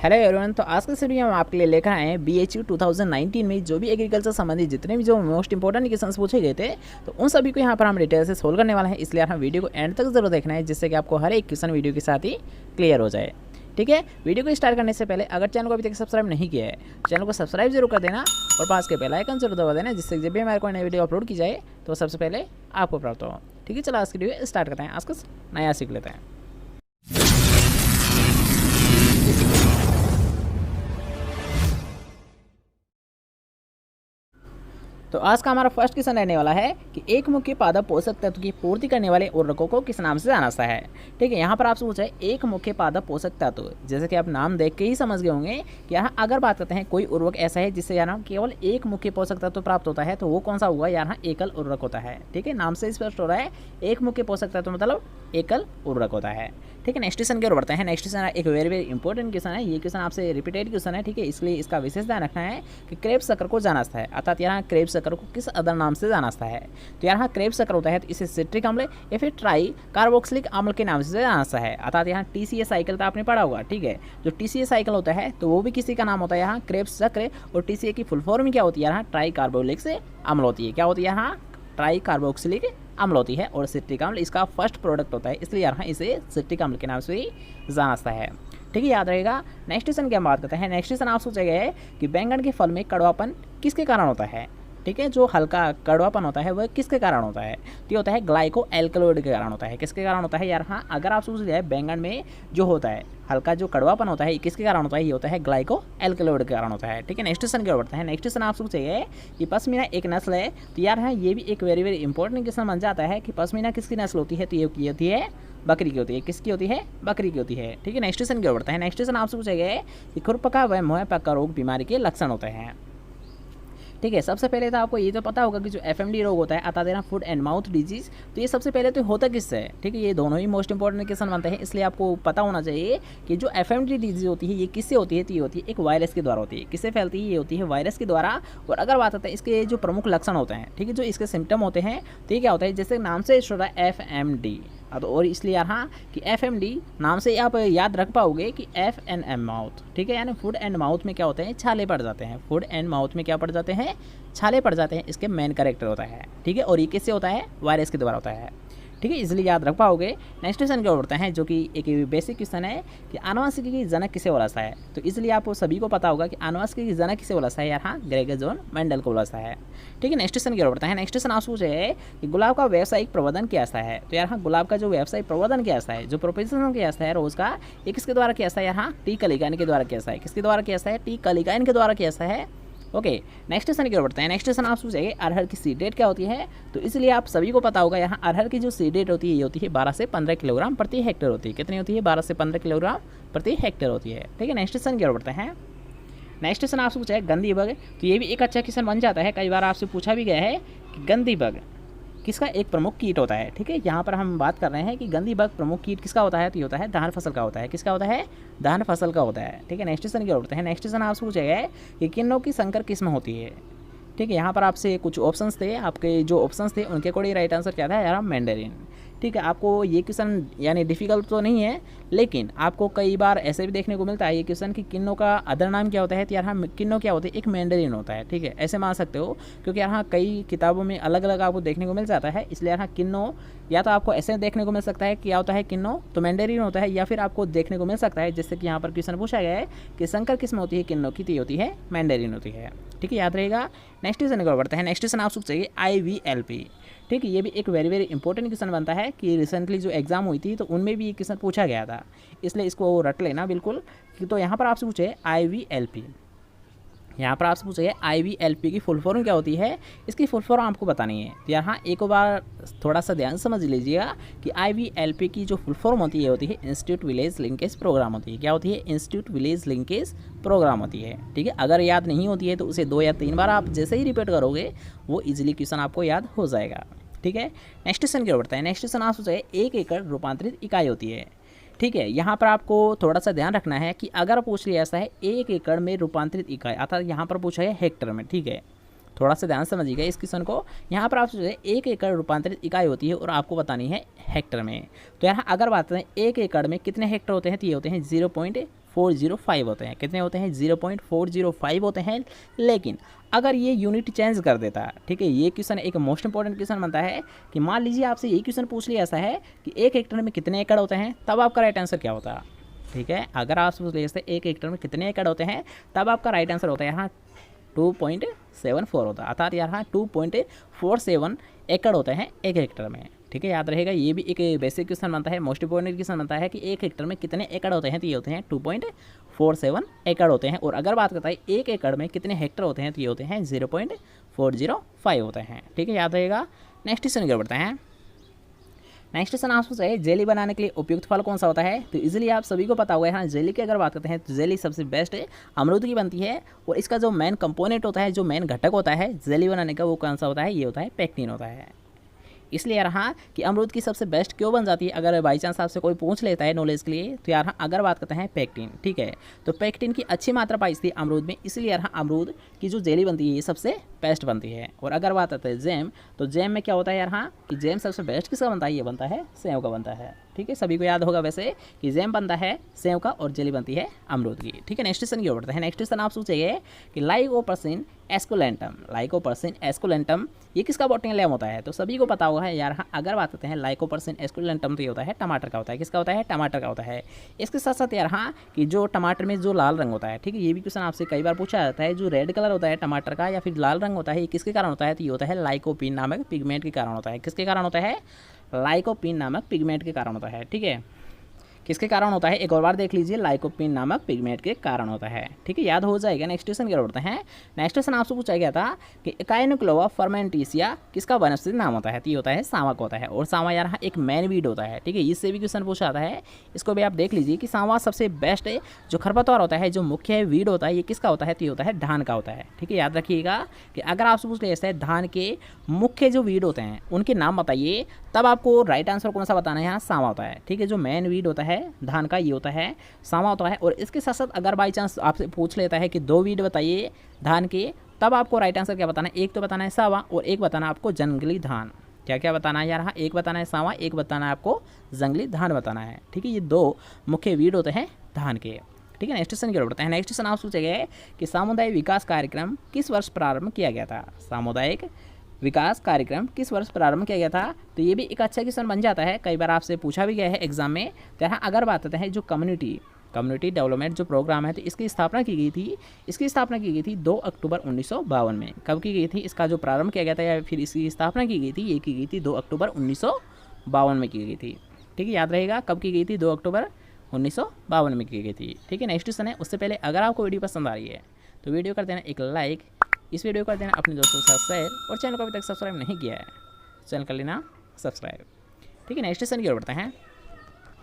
Hello everyone. तो आज के इस वीडियो में हम आपके लिए लेकर आए हैं BHU 2019 में जो भी एग्रीकल्चर संबंधित जितने भी जो मोस्ट इंपॉर्टेंट क्वेश्चंस पूछे गए थे तो उन सभी को यहाँ पर हम डिटेल से सोल्व करने वाले हैं। इसलिए हम वीडियो को एंड तक जरूर देखना है जिससे कि आपको हर एक क्वेश्चन वीडियो के साथ ही क्लियर हो जाए। ठीक है, वीडियो को स्टार्ट करने से पहले अगर चैनल को अभी तक सब्सक्राइब नहीं किया है चैनल को सब्सक्राइब जरूर कर देना और पास के बेल आइकन जरूर दबा देना जिससे जब भी हमारे कोई नई वीडियो अपलोड की जाए तो सबसे पहले आपको प्राप्त हो। ठीक है, चलो आज की वीडियो स्टार्ट करते हैं। आज कुछ नया सीख लेते हैं। तो आज का हमारा फर्स्ट क्वेश्चन रहने वाला है कि एक मुख्य पादप पोषक तत्व की पूर्ति करने वाले उर्वरकों को किस नाम से जाना जाता है। ठीक है, यहाँ पर आपसे पूछा है एक मुख्य पादप पोषक तत्व, जैसे कि आप नाम देख के ही समझ गए होंगे कि यहाँ अगर बात करते हैं कोई उर्वरक ऐसा है जिससे यहाँ केवल एक मुख्य पोषक तत्व प्राप्त होता है तो वो कौन सा हुआ, यहाँ एकल उर्वरक होता है। ठीक है, नाम से स्पष्ट हो रहा है एक मुख्य पोषक तत्व मतलब एकल उर्वरक होता है। ठीक है, नेक्स्ट क्वेश्चन की ओर बढ़ते हैं। नेक्स्ट क्वेश्चन एक वेरी इंपॉर्टेंट क्वेश्चन है। ये क्वेश्चन आपसे रिपीटेड क्वेश्चन है। ठीक है, इसलिए इसका विशेष ध्यान रखना है कि क्रेब्स शक्कर को जाना जाता है, अर्थात यहाँ क्रेब्स शक्कर को किस अदर नाम से जाना जाता है। तो यहाँ क्रेब्स शक्कर होता है तो इसे सिट्रिक अम्ल या फिर ट्राई कार्बोक्सिलिक अम्ल के नाम से जाना जाता है, अर्थात यहाँ TCA साइकिल तो आपने पढ़ा होगा। ठीक है, जो TCA साइकिल होता है तो वो भी किसी का नाम होता है यहाँ क्रेब्स शक्कर, और TCA की फुल फॉर्म क्या होती है यहाँ ट्राई कार्बोक्सिलिक अम्ल होती है। क्या होती है यहाँ ट्राई कार्बोक्सिलिक अम्ल होती है, और सिट्रिक अम्ल इसका फर्स्ट प्रोडक्ट होता है, इसलिए यहाँ इसे सिट्रिक अम्ल के नाम से ही जाना जाता है। ठीक है, याद रहेगा। नेक्स्ट क्वेश्चन की हम बात करते हैं। नेक्स्ट क्वेश्चन आप सोचा गया है कि बैंगन के फल में कड़वापन किसके कारण होता है। ठीक है, जो हल्का कड़वापन होता है वह किसके कारण होता है, तो ये होता है ग्लाइको एल्कलॉइड के कारण होता है। किसके कारण होता है यार, हाँ अगर आप सोच लिया है बैंगन में जो होता है हल्का जो कड़वापन होता है किसके कारण होता है, ये होता है ग्लाइको एल्कलॉइड के कारण होता है। ठीक है, नेक्स्ट क्वेश्चन की ओर बढ़ते हैं। नेक्स्ट क्वेश्चन आप सोचिए कि पश्मीना एक नस्ल है, तो यार हाँ ये भी एक वेरी इंपॉर्टेंट क्वेश्चन बन जाता है कि पश्मीना किसकी नस्ल होती है, तो ये होती है बकरी की होती है। किसकी होती है, बकरी की होती है। ठीक है, नेक्स्ट क्वेश्चन की ओर बढ़ते हैं। नेक्स्ट क्वेश्चन आपसे पूछा गया है कि खुरपका व मुंह पका रोग बीमारी के लक्षण होते हैं। ठीक है, सबसे पहले तो आपको ये तो पता होगा कि जो FMD रोग होता है अर्थात देना फूड एंड माउथ डिजीज, तो ये सबसे पहले तो होता किससे है। ठीक है, ये दोनों ही मोस्ट इंपॉर्टेंट क्वेश्चन बनते हैं, इसलिए आपको पता होना चाहिए कि जो FMD डिजीज होती है ये किससे होती है, तो ये होती है एक वायरस के द्वारा होती है। किससे फैलती है, ये होती है वायरस के द्वारा। और अगर बात होता है इसके जो प्रमुख लक्षण होते हैं, ठीक है, जो इसके सिम्टम होते हैं तो ये क्या होता है, जैसे नाम से होता है FMD। तो और इसलिए यार हाँ कि FMD नाम से आप याद रख पाओगे कि FNM माउथ। ठीक है, यानी फूड एंड माउथ में क्या होते हैं, छाले पड़ जाते हैं। फूड एंड माउथ में क्या पड़ जाते हैं, छाले पड़ जाते हैं, इसके मेन कैरेक्टर होता है। ठीक है, और ये किससे होता है, वायरस के द्वारा होता है। ठीक है, इसलिए याद रख पाओगे। नेक्स्ट क्वेश्चन की ओर बढ़ते हैं जो कि एक बेसिक क्वेश्चन है कि आनुवंशिकी की जनक किसे बोला जाता है। तो इसलिए आपको सभी को पता होगा कि आनुवंशिकी की जनक किसे बोला जाता है, यार हाँ ग्रेगर जॉन मेंडल को बोला जाता है। ठीक है, नेक्स्ट क्वेश्चन की ओर बढ़ते हैं। नेक्स्ट क्वेश्चन आप पूछे है कि गुलाब का व्यावसायिक प्रबंधन क्या ऐसा है। तो यार हाँ गुलाब का जो व्यावसायिक प्रबंधन क्या ऐसा है, जो प्रोफेशनल क्या ऐसा है रोज का, ये किसके द्वारा किया है, यार हाँ टी कलिकाइन के द्वारा किया है। किसके द्वारा किया है, टी कलिकाइन के द्वारा किया है। ओके, नेक्स्ट क्वेश्चन की ओर बढ़ते हैं। नेक्स्ट क्वेश्चन आप पूछेंगे अरहर की सीड रेट क्या होती है। तो इसलिए आप सभी को पता होगा यहाँ अरहर की जो सीड रेट होती है ये होती है 12 से 15 किलोग्राम प्रति हेक्टेयर होती है। कितनी होती है, 12 से 15 किलोग्राम प्रति हेक्टेयर होती है। ठीक है, नेक्स्ट क्वेश्चन की ओर बढ़ते हैं। नेक्स्ट क्वेश्चन आपसे पूछा है गंदी बग, तो ये भी एक अच्छा क्वेश्चन बन जाता है। कई बार आपसे पूछा भी गया है कि गंदी बग किसका एक प्रमुख कीट होता है। ठीक है, यहाँ पर हम बात कर रहे हैं कि गंदी बग प्रमुख कीट किसका होता है, तो ये होता है धान फसल का होता है। किसका होता है, धान फसल का होता है। ठीक है, नेक्स्ट क्वेश्चन की ओर बढ़ते हैं। नेक्स्ट क्वेश्चन आपसे पूछा गया है कि किन्नों की संकर किस्म होती है। ठीक है, यहाँ पर आपसे कुछ ऑप्शंस थे, आपके जो ऑप्शंस थे उनके अकॉर्डिंग राइट आंसर क्या था यार, मैंडेरिन। ठीक है, आपको ये क्वेश्चन यानी डिफिकल्ट तो नहीं है, लेकिन आपको कई बार ऐसे भी देखने को मिलता है ये क्वेश्चन कि किन्नों का अदर नाम क्या होता है, तो यार हाँ किन्नों क्या होते हैं, एक मैंडेरिन होता है। ठीक है, ऐसे मान सकते हो क्योंकि यार हाँ कई किताबों में अलग अलग आपको देखने को मिल जाता है, इसलिए यार हाँ किन्नों या तो आपको ऐसे देखने को मिल सकता है क्या होता है किन्नों, तो मैंडेरिन होता है, या फिर आपको देखने को मिल सकता है जैसे कि यहाँ पर क्वेश्चन पूछा गया है कि संकर किस्म होती है किन्नों की, तो होती है मैंडेरिन होती है। ठीक है, याद रहेगा। नेक्स्ट क्वेश्चन को बढ़ते हैं। नेक्स्ट क्वेश्चन आप सोच चाहिए IVLP। ठीक है, ये भी एक वेरी इंपॉर्टेंट क्वेश्चन बनता है कि रिसेंटली जो एग्जाम हुई थी तो उनमें भी ये क्वेश्चन पूछा गया था, इसलिए इसको रट लेना बिल्कुल। तो यहाँ पर आपसे पूछे IVLP, यहाँ पर आपसे पूछे IVLP की फुल फॉर्म क्या होती है, इसकी फुल फॉर्म आपको बतानी है। तो यहाँ एक बार थोड़ा सा ध्यान समझ लीजिएगा कि IVLP की जो फुल फॉर्म होती है इंस्टीट्यूट विलेज लिंकेज प्रोग्राम होती है। क्या होती है, इंस्टीट्यूट विलेज लिंकेज प्रोग्राम होती है। ठीक है, अगर याद नहीं होती है तो उसे 2 या 3 बार आप जैसे ही रिपीट करोगे वो इजीली क्वेश्चन आपको याद हो जाएगा। ठीक है, नेक्स्ट क्वेश्चन की ओर बढ़ते हैं। नेक्स्ट क्वेश्चन आप सोचे 1 एकड़ रूपांतरित इकाई होती है। ठीक है, यहाँ पर आपको थोड़ा सा ध्यान रखना है कि अगर पूछ लिया ऐसा है 1 एकड़ में रूपांतरित इकाई, अर्थात यहाँ पर पूछा है हेक्टर में। ठीक है, थोड़ा सा ध्यान समझिएगा इस क्वेश्चन को। यहाँ पर आपसे 1 एकड़ रूपांतरित इकाई होती है और आपको बतानी है हेक्टर में। तो यहाँ अगर बात करें 1 एकड़ में कितने हेक्टर होते हैं, तो ये होते हैं 0.405 होते हैं। कितने होते हैं? 0.405 होते हैं। लेकिन अगर ये यूनिट चेंज कर देता, ठीक है, ये क्वेश्चन एक मोस्ट इंपॉर्टेंट क्वेश्चन बनता है कि मान लीजिए आपसे ये क्वेश्चन पूछ लिया ऐसा है कि 1 हेक्टेयर में कितने एकड़ होते हैं, तब आपका राइट आंसर क्या होता? ठीक है, अगर आप पूछ लिए 1 हेक्टेयर में कितने एकड़ होते हैं, तब आपका राइट आंसर होता है यहाँ 2.74 होता है, अर्थात यहाँ 2.47 एकड़ होते हैं 1 हेक्टेयर में। ठीक है, याद रहेगा, ये भी एक बेसिक क्वेश्चन बनता है, मोस्ट इंपॉर्टेंट क्वेश्चन बनता है कि 1 हेक्टेयर में कितने एकड़ होते हैं, तो ये होते हैं 2.47 एकड़ होते हैं। और अगर बात करता है 1 एकड़ में कितने हेक्टेयर होते हैं, तो ये होते हैं 0.405 होते हैं। ठीक है, याद रहेगा। नेक्स्ट क्वेश्चन की ओर बढ़ते हैं। नेक्स्ट क्वेश्चन आपसे चाहिए जेली बनाने के लिए उपयुक्त फल कौन सा होता है? तो इजीली आप सभी को पता होगा है। हाँ, जेली की अगर बात करते हैं तो जेली सबसे बेस्ट अमरूद की बनती है, और इसका जो मेन कंपोनेंट होता है, जो मेन घटक होता है जेली बनाने का, वो कौन सा होता है? ये होता है पेक्टिन होता है। इसलिए यार हाँ कि अमरूद की सबसे बेस्ट क्यों बन जाती है, अगर बाई चांस आपसे कोई पूछ लेता है नॉलेज के लिए, तो यार हाँ अगर बात करते हैं पेक्टिन, ठीक है, तो पेक्टिन की अच्छी मात्रा पाई थी अमरूद में, इसलिए यार हाँ अमरूद की जो जेली बनती है ये सबसे बेस्ट बनती है। और अगर बात करते हैं जैम, तो जैम में क्या होता है यार हाँ कि जैम सबसे बेस्ट किसका बनता है? ये बनता है सेव का बनता है। ठीक है, सभी को याद होगा वैसे कि जैम बनता है सेव का और जेली बनती है अमरूद की। ठीक है, नेक्स्ट क्वेश्चन की ओर बढ़ते हैं। नेक्स्ट क्वेश्चन आप सोचेंगे कि लाइकोपर्सिन एस्कुलेंटम, लाइकोपर्सिन एस्कुलेंटम ये किसका बॉटनिकल नेम होता है? तो सभी को पता होगा है यार हाँ अगर बात करते हैं लाइकोपर्सिन एस्कुलेंटम, तो ये होता है टमाटर का होता है। किसका होता है? टमाटर का होता है। इसके साथ साथ यार हाँ कि जो टमाटर में जो लाल रंग होता है, ठीक है, ये भी क्वेश्चन आपसे कई बार पूछा जाता है, जो रेड कलर होता है टमाटर का या फिर लाल रंग होता है, ये किसके कारण होता है? तो ये होता है लाइकोपीन नामक पिगमेंट के कारण होता है। किसके कारण होता है? लाइकोपीन नामक पिगमेंट के कारण होता है। ठीक है, किसके कारण होता है? एक और बार देख लीजिए, लाइकोपीन नामक पिगमेंट के कारण होता है। ठीक है, याद हो जाएगा। नेक्स्ट क्वेश्चन की ओर बढ़ते हैं। नेक्स्ट क्वेश्चन आपसे पूछा गया था कि एकाइनोक्लोवा फर्मेंटिसिया किसका वनस्पति नाम होता है? तो ये होता है सांवा का होता है। और सांवा यार एक मैन वीड होता है। ठीक है, इससे भी क्वेश्चन पूछा जाता है, इसको भी आप देख लीजिए कि सांवा सबसे बेस्ट है जो खरपतवार होता है, जो मुख्य वीड होता है, ये किसका होता है? तो ये होता है धान का होता है। ठीक है, याद रखिएगा कि अगर आपसे पूछ लिया है धान के मुख्य जो वीड होते हैं उनके नाम बताइए, तब आपको राइट आंसर कौन सा बताना है? यहाँ सांवा होता है। ठीक है, जो मैन वीड होता है धान का ये होता है सांवा होता है। और इसके साथ साथ अगर बाई चांस आपसे पूछ लेता है कि 2 वीड बताइए धान के, तब आपको राइट आंसर क्या बताना है? एक तो बताना है सांवा और एक बताना आपको जंगली धान। क्या क्या बताना है यार? हाँ, एक बताना है सांवा, एक बताना है आपको जंगली धान बताना है। ठीक है, ये 2 मुख्य वीड होते हैं धान के। ठीक है, नेक्स्ट क्वेश्चन की ओर बढ़ते हैं। नेक्स्ट क्वेश्चन आप पूछेंगे कि सामुदायिक विकास कार्यक्रम किस वर्ष प्रारंभ किया गया था? सामुदायिक विकास कार्यक्रम किस वर्ष प्रारंभ किया गया था? तो ये भी एक अच्छा क्वेश्चन बन जाता है, कई बार आपसे पूछा भी गया है एग्जाम में। तो यहाँ अगर बात करते हैं जो कम्युनिटी डेवलपमेंट जो प्रोग्राम है, तो इसकी स्थापना की गई थी 2 अक्टूबर 1952 में। कब की गई थी? इसका जो प्रारंभ किया गया था या फिर इसकी स्थापना की गई थी, ये की गई थी 2 अक्टूबर 1952 में की गई थी। ठीक है, याद रहेगा कब की गई थी? 2 अक्टूबर 1952 में की गई थी। ठीक है, नेक्स्ट क्वेश्चन है। उससे पहले अगर आपको वीडियो पसंद आ रही है तो वीडियो कर देना एक लाइक, इस वीडियो कर देना अपने दोस्तों के साथ शेयर, और चैनल को अभी तक सब्सक्राइब नहीं किया है चैनल कर लेना सब्सक्राइब। ठीक है, नेक्स्ट क्वेश्चन की ओर बढ़ते हैं।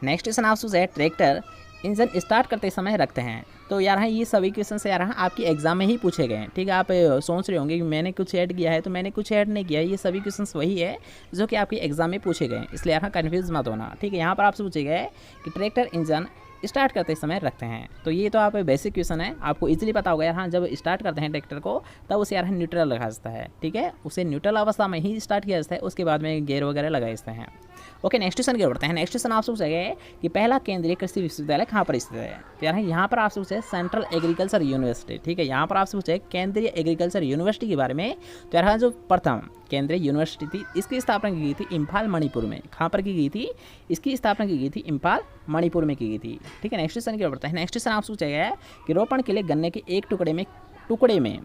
नेक्स्ट क्वेश्चन आपसे ट्रैक्टर इंजन स्टार्ट करते समय रखते हैं। तो यार हाँ ये सभी क्वेश्चन से यार हाँ आपकी एग्जाम में ही पूछे गए हैं। ठीक है, आप सोच रहे होंगे कि मैंने कुछ ऐड किया है, तो मैंने कुछ ऐड नहीं किया है। ये सभी क्वेश्चन वही है जो कि आपके एग्जाम में पूछे गए हैं, इसलिए यार हाँ कन्फ्यूज मत होना। ठीक है, यहाँ पर आपसे पूछे गए कि ट्रैक्टर इंजन स्टार्ट करते समय रखते हैं। तो ये तो आप बेसिक क्वेश्चन है, आपको इजीली पता होगा यार हाँ जब स्टार्ट करते हैं ट्रैक्टर को, तब उसे यार न्यूट्रल रखा जाता है। ठीक है, उसे न्यूट्रल अवस्था में ही स्टार्ट किया जाता है, उसके बाद में गियर वगैरह लगाए जाते हैं। ओके, नेक्स्ट क्वेश्चन की ओर बढ़ते हैं। नेक्स्ट क्वेश्चन आपसे पूछेगा कि पहला केंद्रीय कृषि विश्वविद्यालय कहाँ पर स्थित है? तो यार यहाँ पर आपसे पूछे सेंट्रल एग्रीकल्चर यूनिवर्सिटी। ठीक है, यहाँ पर आपसे पूछे केंद्रीय एग्रीकल्चर यूनिवर्सिटी के बारे में। तो यार जो प्रथम केंद्रीय यूनिवर्सिटी थी, इसकी स्थापना की गई थी इम्फाल मणिपुर में। कहाँ पर की गई थी? इसकी स्थापना की गई थी इम्फाल मणिपुर में की गई थी। ठीक है, नेक्स्ट क्वेश्चन की ओर बढ़ते हैं। नेक्स्ट क्वेश्चन आपसे पूछा गया है कि रोपण के लिए गन्ने के एक टुकड़े में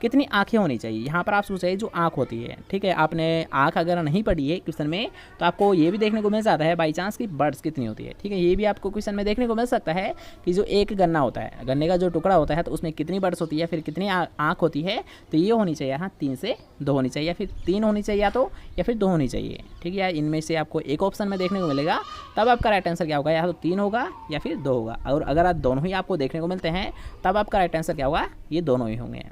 कितनी आंखें होनी चाहिए? यहाँ पर आप सोचिए जो आँख होती है। ठीक है, आपने आँख अगर नहीं पढ़ी है क्वेश्चन में, तो आपको ये भी देखने को मिल जाता है बाई चांस की बर्ड्स कितनी होती है। ठीक है, ये भी आपको क्वेश्चन में देखने को मिल सकता है कि जो एक गन्ना होता है, गन्ने का जो टुकड़ा होता है, तो उसमें कितनी बर्ड्स होती है, फिर कितनी आँख होती है। तो ये होनी चाहिए हाँ 3 से 2 होनी चाहिए, या फिर 3 होनी चाहिए या फिर 2 होनी चाहिए। ठीक है, या इनमें से आपको एक ऑप्शन में देखने को मिलेगा, तब आपका राइट आंसर क्या होगा? या तो 3 होगा या फिर 2 होगा। और अगर आप दोनों ही आपको देखने को मिलते हैं, तब आपका राइट आंसर क्या होगा? ये दोनों ही होंगे।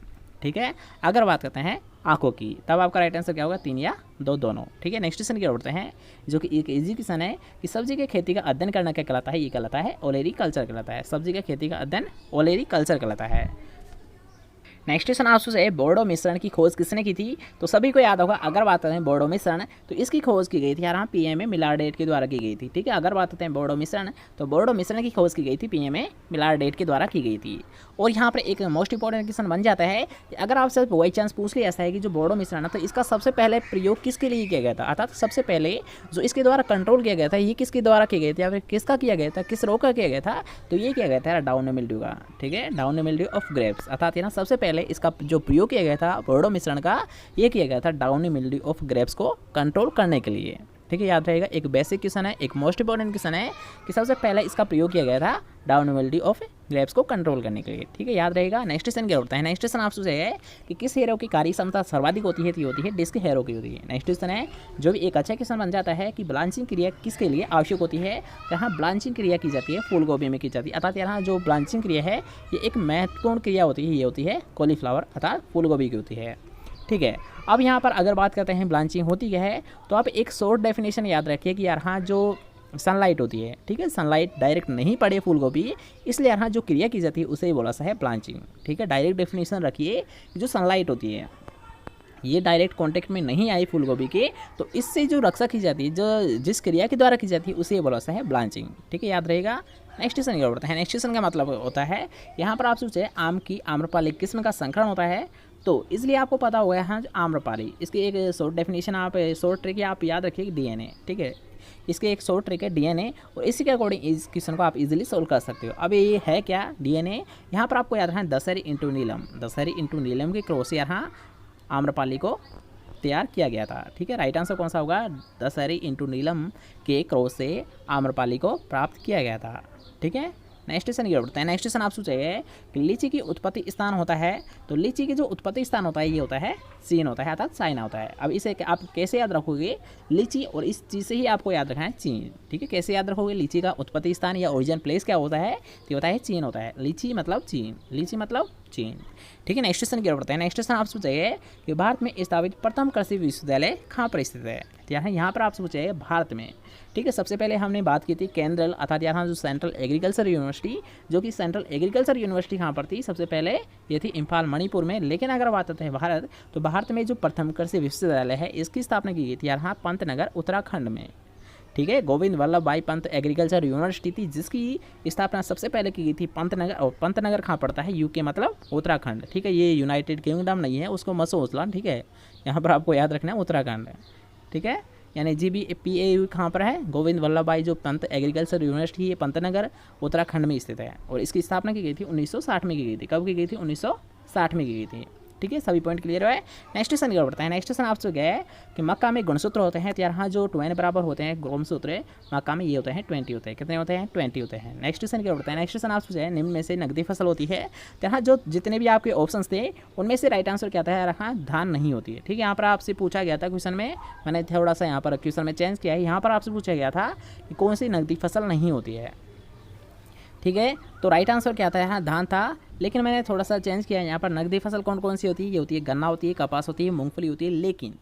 ठीक है, अगर बात करते हैं आंखों की, तब आपका राइट आंसर क्या होगा? 3 या 2 दोनों। ठीक है, नेक्स्ट क्वेश्चन की ओर बढ़ते हैं, जो कि एक इजी क्वेश्चन है कि सब्जी की खेती का अध्ययन करना क्या कहलाता है? ये कहलाता है ओलेरी कल्चर कहलाता है। सब्जी की खेती का अध्ययन ओलेरी कल्चर कहलाता है। नेक्स्ट क्वेश्चन आपसे है बोर्डो मिश्रण की खोज किसने की थी। तो सभी को याद होगा, अगर बात करते हैं बोर्डो मिश्रण तो इसकी खोज की गई थी यहाँ पीएमए मिलारडेट के द्वारा की गई थी। ठीक है, अगर बात करते हैं बोर्डो मिश्रण तो बोर्डो मिश्रण की खोज की गई थी पीएमए मिलारडेट के द्वारा की गई थी। और यहाँ पर एक मोस्ट इंपॉर्टेंट क्वेश्चन बन जाता है कि अगर आपसे बाई चांस पूछ लिया ऐसा है कि जो बोर्डो मिश्रण है तो इसका सबसे पहले प्रयोग किसके लिए किया गया था, अर्थात सबसे पहले जो इसके द्वारा कंट्रोल किया गया था ये किसके द्वारा किया गया था या फिर किसका किया गया था, किस रोग का किया गया था। तो ये किया गया था डाउन मिल्ड्यू का। ठीक है, डाउन मिल्ड्यू ऑफ ग्रेप्स, अर्थात ना सबसे पहले इसका जो प्रयोग किया गया था बोर्डो मिश्रण का, ये किया गया था डाउनी मिल्ड्यू ऑफ ग्रेप्स को कंट्रोल करने के लिए। ठीक है, याद रहेगा, एक बेसिक क्वेश्चन है, एक मोस्ट इंपॉर्टेंट क्वेश्चन है कि सबसे पहले इसका प्रयोग किया गया था डाउनी मिल्ड्यू ऑफ ग्रेप्स को कंट्रोल करने के लिए। ठीक है, याद रहेगा। नेक्स्ट क्वेश्चन क्या होता है, नेक्स्ट क्वेश्चन आपसे है कि किस हेरो की कार्य क्षमता सर्वाधिक होती है, तो होती है डिस्क हेरो की होती है। नेक्स्ट क्वेश्चन है जो भी एक अच्छा क्वेश्चन बन जाता है कि ब्लांचिंग क्रिया किसके लिए आवश्यक होती है। यहाँ ब्लांचिंग क्रिया की जाती है फूल गोभी में की जाती है, अर्थात यहाँ जो ब्लांचिंग क्रिया है ये एक महत्वपूर्ण क्रिया होती है, ये होती है कॉलीफ्लावर अर्थात फूल गोभी की होती है। ठीक है, अब यहाँ पर अगर बात करते हैं ब्लांचिंग होती क्या है, तो आप एक शॉर्ट डेफिनेशन याद रखिए कि यहाँ जो सनलाइट होती है, ठीक है, सनलाइट डायरेक्ट नहीं पड़े फूल गोभी, इसलिए यहाँ जो क्रिया की जाती है उसे ही बोला सा है ब्लांचिंग। ठीक है, डायरेक्ट डेफिनेशन रखिए, जो सनलाइट होती है ये डायरेक्ट कांटेक्ट में नहीं आई फूल गोभी के, तो इससे जो रक्षा की जाती है, जो जिस क्रिया के द्वारा की जाती है उसे बोला सा है ब्लांचिंग। ठीक है, याद रहेगा। नेक्स्ट क्वेश्चन क्या होता है, नेक्स्ट क्वेश्चन का मतलब होता है यहाँ पर आप सोचे आम की आम्रपाली किस्म का संकरण होता है, तो इसलिए आपको पता होगा यहाँ आम्रपाली, इसकी एक शॉर्ट डेफिनेशन आप शॉर्ट ट्रिक आप याद रखिए डीएनए। ठीक है, इसके एक शॉर्ट ट्रिक है डीएनए, और इसी के अकॉर्डिंग इस क्वेश्चन को आप इजीली सोल्व कर सकते हो। अब ये है क्या डीएनए, यहाँ पर आपको याद रखना है दशहरी इंटू नीलम, दशहरी इंटू नीलम के क्रॉस से यहाँ आम्रपाली को तैयार किया गया था। ठीक है, राइट आंसर कौन सा होगा, दशहरी इंटू नीलम के क्रॉस से आम्रपाली को प्राप्त किया गया था। ठीक है, नेक्स्ट क्वेश्चन ये बढ़ता है, नेक्स्ट क्वेश्चन आप सोचिए कि लीची की उत्पत्ति स्थान होता है, तो लीची की जो उत्पत्ति स्थान होता है ये होता है चीन होता है, अर्थात चाइना होता है। अब इसे आप कैसे याद रखोगे, लीची और इस चीज़ से ही आपको याद रखना है चीन। ठीक है, कैसे याद रखोगे, लीची का उत्पत्ति स्थान या ओरिजिन प्लेस क्या होता है, तो होता है चीन होता है। लीची मतलब चीन, लीची मतलब चीन। ठीक है, नेक्स्ट क्वेश्चन क्या बढ़ता है, नेक्स्ट क्वेश्चन आप सोचिए कि भारत में स्थापित प्रथम कृषि विश्वविद्यालय कहाँ पर स्थित है। यहाँ पर आप सोचिए भारत में। ठीक है, सबसे पहले हमने बात की थी केंद्रल अर्थात यहाँ जो सेंट्रल एग्रीकल्चर यूनिवर्सिटी, जो कि सेंट्रल एग्रीकल्चर यूनिवर्सिटी कहाँ पर थी, सबसे पहले ये थी इम्फाल मणिपुर में। लेकिन अगर बात करते हैं भारत, तो भारत में जो प्रथम कृषि विश्वविद्यालय है इसकी स्थापना की गई थी यहाँ पंतनगर उत्तराखंड में। ठीक है, गोविंद वल्लभ भाई पंत एग्रीकल्चर यूनिवर्सिटी थी जिसकी स्थापना सबसे पहले की गई थी पंतनगर, और पंतनगर कहाँ पड़ता है, यूके मतलब उत्तराखंड। ठीक है, ये यूनाइटेड किंगडम नहीं है, उसको मसोसला। ठीक है, यहाँ पर आपको याद रखना है उत्तराखंड। ठीक है, यानी GBPAU कहाँ पर है, गोविंद वल्लभ भाई जो पंत एग्रीकल्चर यूनिवर्सिटी है पंतनगर उत्तराखंड में स्थित है, और इसकी स्थापना की गई थी 1960 में की गई थी। कब की गई थी, 1960 में की गई थी। ठीक है, सभी पॉइंट क्लियर है। नेक्स्ट क्वेश्चन क्या बढ़ता है, नेक्स्ट क्वेश्चन आपसे गया है कि मक्का में गुणसूत्र होते हैं, तो यहाँ जो 20 बराबर होते हैं गुणसूत्र मक्का में ये होते हैं 20 होते हैं। कितने होते हैं, 20 होते हैं। नेक्स्ट क्वेश्चन क्या बढ़ता है, नेक्स्ट क्वेश्चन आपसे निम्न में से नकदी फसल होती है, तो यहाँ जो जितने भी आपके ऑप्शन थे उनमें से राइट आंसर क्या था, यहाँ धान नहीं होती है। ठीक है, यहाँ पर आपसे पूछा गया था क्वेश्चन में, मैंने थोड़ा सा यहाँ पर क्वेश्चन में चेंज किया है, यहाँ पर आपसे पूछा गया था कि कौन सी नकदी फसल नहीं होती है। ठीक है, तो राइट आंसर क्या था, यहाँ धान था, लेकिन मैंने थोड़ा सा चेंज किया। यहाँ पर नकदी फसल कौन कौन सी होती है, ये होती है गन्ना होती है, कपास होती है, मूंगफली होती है, लेकिन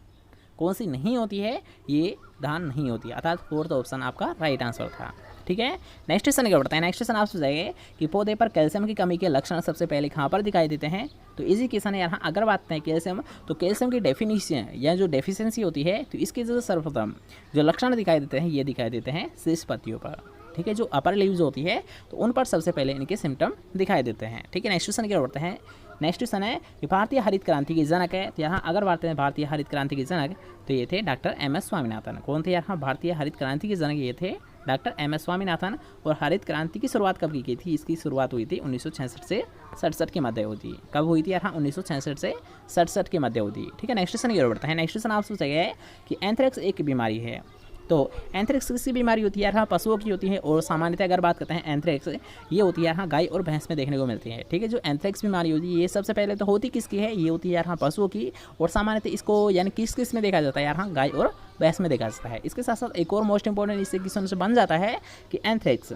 कौन सी नहीं होती है, ये धान नहीं होती है, अर्थात फोर्थ ऑप्शन आपका राइट आंसर था। ठीक है, नेक्स्ट क्वेश्चन क्या बढ़ता है, नेक्स्ट क्वेश्चन आप सोचेंगे कि पौधे पर कैल्शियम की कमी के लक्षण सबसे पहले कहाँ पर दिखाई देते हैं, तो इसी क्वेश्चन है। यहाँ अगर बात करें कैल्शियम, तो कैल्शियम की डेफिनेशन या जो डेफिशिएंसी होती है, तो इसके जो सर्वप्रथम जो लक्षण दिखाई देते हैं ये दिखाई देते हैं शीर्ष पत्तियों पर। ठीक है, जो अपर लीव्स होती है तो उन पर सबसे पहले इनके सिम्टम दिखाई देते हैं। ठीक है, नेक्स्ट क्वेश्चन क्या बढ़ते हैं, नेक्स्ट क्वेश्चन है कि भारतीय हरित क्रांति के जनक है, तो यहाँ अगर बात करें भारतीय हरित क्रांति के जनक, तो ये थे डॉक्टर MS स्वामीनाथन। कौन थे यहाँ भारतीय हरित क्रांति के जनक, ये थे डॉक्टर MS स्वामीनाथन। और हरित क्रांति की शुरुआत कब की गई थी, इसकी शुरुआत हुई थी 1966 से 67 के मध्य होती। कब हुई थी यहाँ, 1966 से 67 के मध्य होती। ठीक है, नेक्स्ट क्वेश्चन ये बढ़ता है, नेक्स्ट क्वेश्चन आप सोचा गया है कि एंथ्रेक्स एक बीमारी है, तो एंथ्रेक्स किसी बीमारी होती है यहाँ पशुओं की होती है, और सामान्यतः अगर बात करते हैं एंथ्रेक्स ये होती है यहाँ गाय और भैंस में देखने को मिलती है। ठीक है, जो एंथ्रेक्स बीमारी होती है ये सबसे पहले तो होती किसकी है, ये होती है यहाँ पशुओं की, और सामान्यतः इसको यानी किस में देखा जाता है, यहाँ गाय और भैंस में देखा जाता है। इसके साथ साथ एक और मोस्ट इंपॉर्टेंट इससे क्वेश्चन से बन जाता है कि एंथ्रेक्स,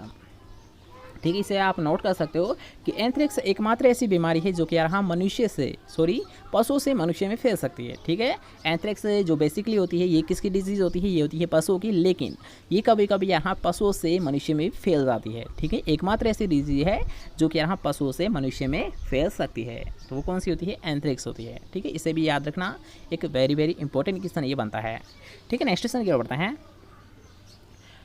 ठीक है, इसे आप नोट कर सकते हो कि एंथ्रेक्स एकमात्र ऐसी बीमारी है जो कि यहाँ मनुष्य से पशु से मनुष्य में फैल सकती है। ठीक है, एंथ्रेक्स जो बेसिकली होती है ये किसकी डिजीज़ होती है, ये होती है पशुओं की, लेकिन ये कभी कभी यहाँ पशुओं से मनुष्य में फैल जाती है। ठीक है, एकमात्र ऐसी डिजीज है जो कि यहाँ पशुओं से मनुष्य में फैल सकती है, तो वो कौन सी होती है, एंथ्रेक्स होती है। ठीक है, इसे भी याद रखना, एक वेरी वेरी इंपॉर्टेंट क्वेश्चन ये बनता है। ठीक है, नेक्स्ट क्वेश्चन की ओर बढ़ते हैं।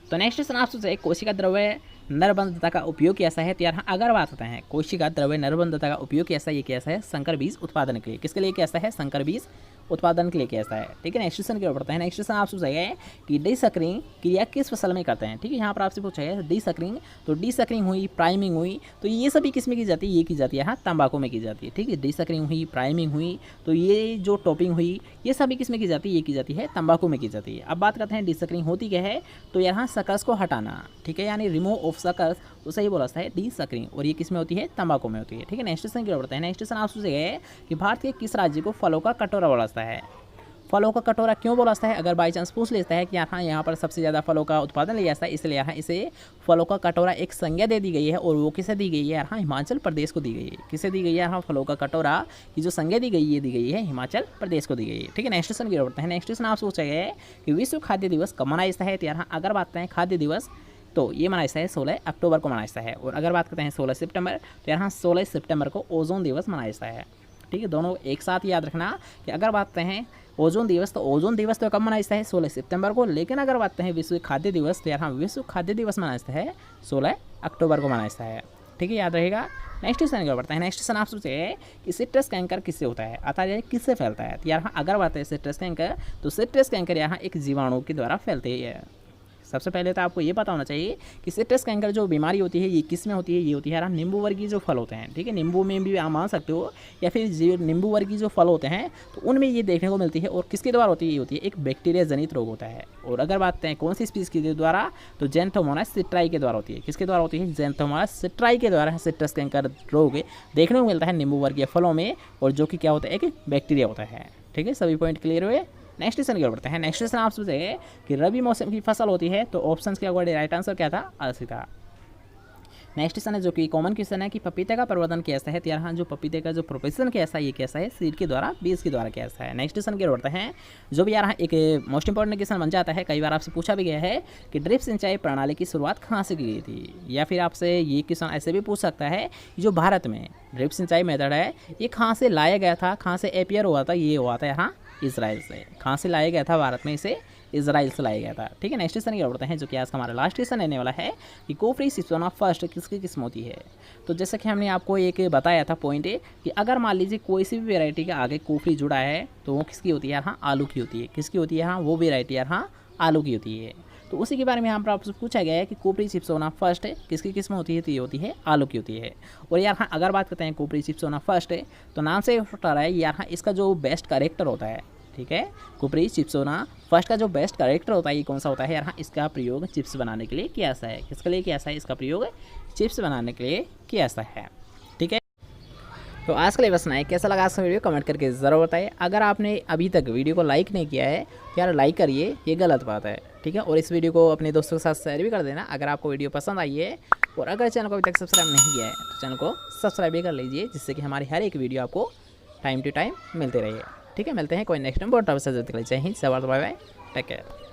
तो नेक्स्ट क्वेश्चन आपसे कोशिका द्रव्य नरबंधता का उपयोग कैसा है। तो यहाँ अगर बात होता है कोशिका द्रव्य नरबंधता का उपयोग कैसा है, ये कैसा है, संकर बीज उत्पादन के लिए। किसके लिए कैसा है, संकर बीज उत्पादन के लिए कैसा है। ठीक है, नेक्स्ट क्वेश्चन की ओर बढ़ते हैं। नेक्स्ट क्वेश्चन आपसे पूछा गया है कि डीसकरिंग क्रिया किस फसल में करते हैं। ठीक है, यहाँ पर आपसे पूछा है डीसकरिंग, तो डीसकरिंग हुई, प्राइमिंग हुई, तो ये सभी किस में की जाती है, ये की जाती है यहाँ तंबाकू में की जाती है। ठीक है, डीसकरिंग हुई, प्राइमिंग हुई, तो ये जो टॉपिंग हुई ये सभी किस में की जाती है, ये की जाती है तंबाकू में की जाती है। अब बात करते हैं डीसकरिंग होती क्या है, तो यहाँ सकस को हटाना। ठीक है, यानी रिमूव ऑफ सकस, तो सही बोला है डीसकरिंग, और ये किस में होती है, तंबाकू में होती है। ठीक है, नेक्स्ट क्वेश्चन की ओर बढ़ते हैं। नेक्स्ट क्वेश्चन आपसे पूछा है कि भारत के किस राज्य को फलों का कटोरा बोला जाता है। फलों का कटोरा क्यों बोला जाता है, अगर बाई चांस पूछ लेता है कि यहाँ पर सबसे ज़्यादा फलों का उत्पादन लिया जाता है, इसलिए यहाँ इसे फलों का कटोरा एक संज्ञा दे दी गई है, और वो किसे दी गई है, यहाँ हिमाचल प्रदेश को दी गई है। किसे दी गई है, यहाँ फलों का कटोरा की जो संज्ञा दी गई है, दी गई है हिमाचल प्रदेश को दी गई है। ठीक है, नेक्स्ट क्वेश्चन की ओर बढ़ते हैं। नेक्स्ट क्वेश्चन आपसे पूछा गया है कि विश्व खाद्य दिवस कब मनाया जाता है। तो यहाँ अगर बात करें खाद्य दिवस, तो ये मनाया जाता है 16 अक्टूबर को मनाया जाता है, और अगर बात करते हैं 16 सितंबर, तो यहाँ 16 सितंबर को ओजोन दिवस मनाया जाता है। ठीक है, दोनों एक साथ याद रखना कि अगर बात करते हैं ओजोन दिवस, तो ओजोन दिवस तो कब मनाया जाता है, 16 सितंबर को, लेकिन अगर बात करते हैं विश्व खाद्य दिवस, तो यहाँ विश्व खाद्य दिवस मनाया जाता है 16 अक्टूबर को मनाया जाता है। ठीक है, याद रहेगा। नेक्स्ट क्वेश्चन की ओर बढ़ते हैं। नेक्स्ट क्वेश्चन आपसे पूछे है कि सिट्रस कैंकर किससे होता है, अर्थात ये किससे फैलता है। तो यहाँ अगर बात है सिट्रस कैंकर, तो सिट्रस कैंकर यहाँ एक जीवाणु के द्वारा फैलती है। सबसे पहले तो आपको ये पता होना चाहिए कि सिट्रस कैंकर जो बीमारी होती है ये किस में होती है, ये होती है यार नींबू वर्गीय जो फल होते हैं। ठीक है, नींबू में भी आप मान सकते हो, या फिर नींबू वर्गीय जो फल होते हैं तो उनमें ये देखने को मिलती है, और किसके द्वारा होती है, ये होती है एक बैक्टीरिया जनित रोग होता है। और अगर बात करें कौन सी स्पीसीज के द्वारा, तो ज़ैंथोमोनास सिट्राई के द्वारा होती है। किसके द्वारा होती है, ज़ैंथोमोनास सिट्राई के द्वारा सिट्रस कैंकर रोग देखने को मिलता है नींबू वर्गीय फलों में, और जो कि क्या होता है, एक बैक्टीरिया होता है। ठीक है, सभी पॉइंट क्लियर हुए। नेक्स्ट क्वेश्चन की ओर बढ़ते हैं। नेक्स्ट क्वेश्चन आपसे पूछे कि रबी मौसम की फसल होती है, तो ऑप्शंस के अकॉर्डिंग राइट आंसर क्या था, अलसी था। नेक्स्ट क्वेश्चन है जो कि कॉमन क्वेश्चन है कि पपीते का प्रवर्धन कैसा है। तो यहाँ जो पपीते का जो प्रोपेशन कैसा है, ये कैसा है, सीड के द्वारा, बीज के द्वारा कैसा है। नेक्स्ट क्वेश्चन की ओर बढ़ते हैं, जो भी यहाँ एक मोस्ट इंपॉर्टेंट क्वेश्चन बन जाता है, कई बार आपसे पूछा भी गया है कि ड्रिप सिंचाई प्रणाली की शुरुआत कहाँ से की गई थी, या फिर आपसे ये क्वेश्चन ऐसे भी पूछ सकता है जो भारत में ड्रिप सिंचाई मेथड है ये कहाँ से लाया गया था, कहाँ से एपियर हुआ था, ये हुआ था यहाँ इजराइल से। कहाँ से लाया गया था भारत में, इसे इजराइल से लाया गया था। ठीक है, नेक्स्ट क्वेश्चन की ओर बढ़ते हैं, जो कि आज का हमारा लास्ट क्वेश्चन रहने वाला है कि कोपरी सिप्सोना फर्स्ट किसकी किस्म होती है। तो जैसा कि हमने आपको एक बताया था पॉइंट कि अगर मान लीजिए कोई सी भी वेराइटी के आगे कोपरी जुड़ा है तो वो किसकी होती है, यहाँ आलू की होती है। किसकी होती है, यहाँ वो वेराइटी यहाँ आलू की होती है। तो उसी के बारे में यहाँ पर आपसे पूछा गया है कि कोपरी सिप्सोना फर्स्ट किसकी किस्म होती है, तो ये होती है आलू की होती है। और यहाँ अगर बात करते हैं कोपरी सिप्सोना फर्स्ट, तो नाम से उठा रहा है यहाँ इसका जो बेस्ट कैरेक्टर होता है। ठीक है, कोपरी सिप्सोना फर्स्ट का जो बेस्ट कैरेक्टर होता है ये कौन सा होता है, यहाँ इसका प्रयोग चिप्स बनाने के लिए किया जाता है। किसके लिए किया जाता है, इसका प्रयोग चिप्स बनाने के लिए किया जाता है। ठीक है, तो आज के लिए बस ना, कैसा लगा आपका वीडियो कमेंट करके ज़रूर बताइए। अगर आपने अभी तक वीडियो को लाइक नहीं किया है तो यार लाइक करिए, ये गलत बात है। ठीक है, और इस वीडियो को अपने दोस्तों के साथ शेयर भी कर देना अगर आपको वीडियो पसंद आई है। और अगर चैनल को अभी तक सब्सक्राइब नहीं किया है तो चैनल को सब्सक्राइब भी कर लीजिए, जिससे कि हमारी हर एक वीडियो आपको टाइम टू टाइम मिलते रहिए। ठीक है, मिलते हैं कोई नेक्स्ट टाइम बहुत जय हिंद, बाय बाय, टेक केयर।